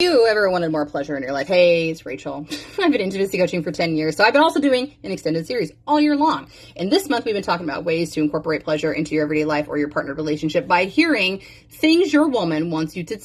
You ever wanted more pleasure in your life? Hey, it's Rachel. I've been intimacy coaching for 10 years, so I've been also doing an extended series all year long. And this month, we've been talking about ways to incorporate pleasure into your everyday life or your partner relationship by hearing things your woman wants me to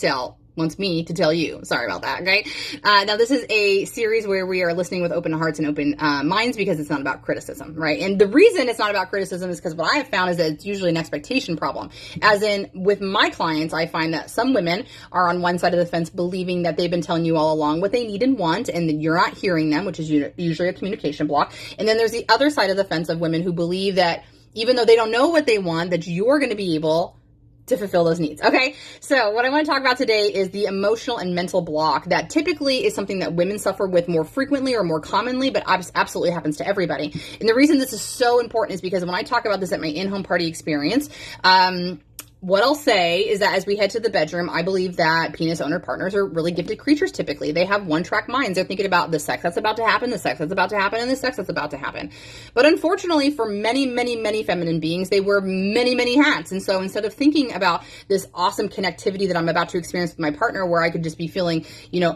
tell you. Sorry about that, okay? Now, this is a series where we are listening with open hearts and open minds because it's not about criticism, right? And the reason it's not about criticism is because what I have found is that it's usually an expectation problem. As in, with my clients, I find that some women are on one side of the fence believing that they've been telling you all along what they need and want, and that you're not hearing them, which is usually a communication block. And then there's the other side of the fence of women who believe that even though they don't know what they want, that you're going to be able to fulfill those needs. Okay. So what I want to talk about today is the emotional and mental block that typically is something that women suffer with more frequently or more commonly, but absolutely happens to everybody. And the reason this is so important is because when I talk about this at my in-home party experience, what I'll say is that as we head to the bedroom, I believe that penis owner partners are really gifted creatures typically. They have one-track minds. They're thinking about the sex that's about to happen, the sex that's about to happen, and the sex that's about to happen. But unfortunately, for many, many, many feminine beings, they wear many, many hats. And so instead of thinking about this awesome connectivity that I'm about to experience with my partner where I could just be feeling,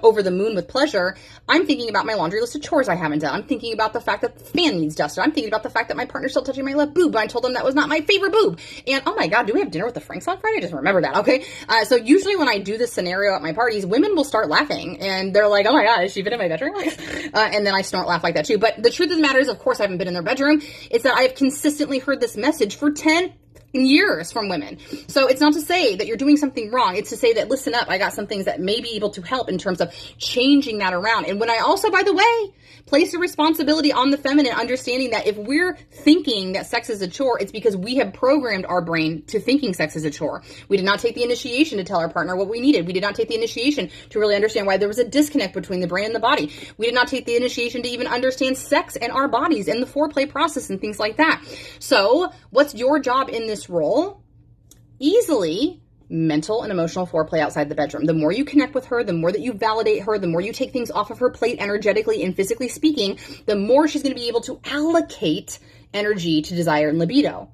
over the moon with pleasure, I'm thinking about my laundry list of chores I haven't done. I'm thinking about the fact that the fan needs dusted. I'm thinking about the fact that my partner's still touching my left boob, but I told them that was not my favorite boob. And oh my God, do we have dinner with the Franks on Friday? Just remember that, okay? So usually when I do this scenario at my parties, women will start laughing and they're like, oh my God, has she been in my bedroom? And then I snort laugh like that too. But the truth of the matter is, of course, I haven't been in their bedroom. It's that I have consistently heard this message for 10 years from women. So it's not to say that you're doing something wrong. It's to say that, listen up, I got some things that may be able to help in terms of changing that around. And when I also, by the way, place a responsibility on the feminine, understanding that if we're thinking that sex is a chore, it's because we have programmed our brain to thinking sex is a chore. We did not take the initiation to tell our partner what we needed. We did not take the initiation to really understand why there was a disconnect between the brain and the body. We did not take the initiation to even understand sex and our bodies and the foreplay process and things like that. So what's your job in this role? Easily mental and emotional foreplay outside the bedroom. The more you connect with her, the more that you validate her, the more you take things off of her plate energetically and physically speaking, the more she's going to be able to allocate energy to desire and libido.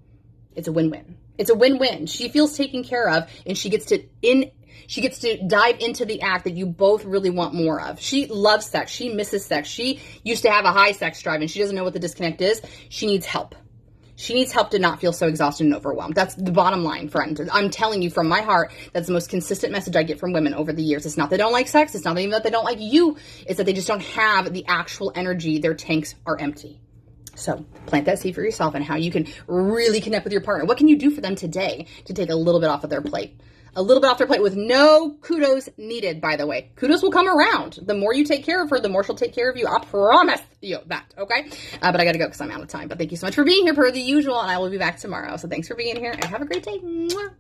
It's a win-win. It's a win-win. She feels taken care of and she gets to dive into the act that you both really want more of. She loves sex. She misses sex. She used to have a high sex drive and she doesn't know what the disconnect is. She needs help. She needs help to not feel so exhausted and overwhelmed. That's the bottom line, friend. I'm telling you from my heart, that's the most consistent message I get from women over the years. It's not they don't like sex. It's not even that they don't like you. It's that they just don't have the actual energy. Their tanks are empty. So plant that seed for yourself and how you can really connect with your partner. What can you do for them today to take a little bit off of their plate? A little bit off their plate with no kudos needed, by the way. Kudos will come around. The more you take care of her, the more she'll take care of you. I promise you that, okay? But I got to go because I'm out of time. But thank you so much for being here per the usual, and I will be back tomorrow. So thanks for being here, and have a great day. Mwah.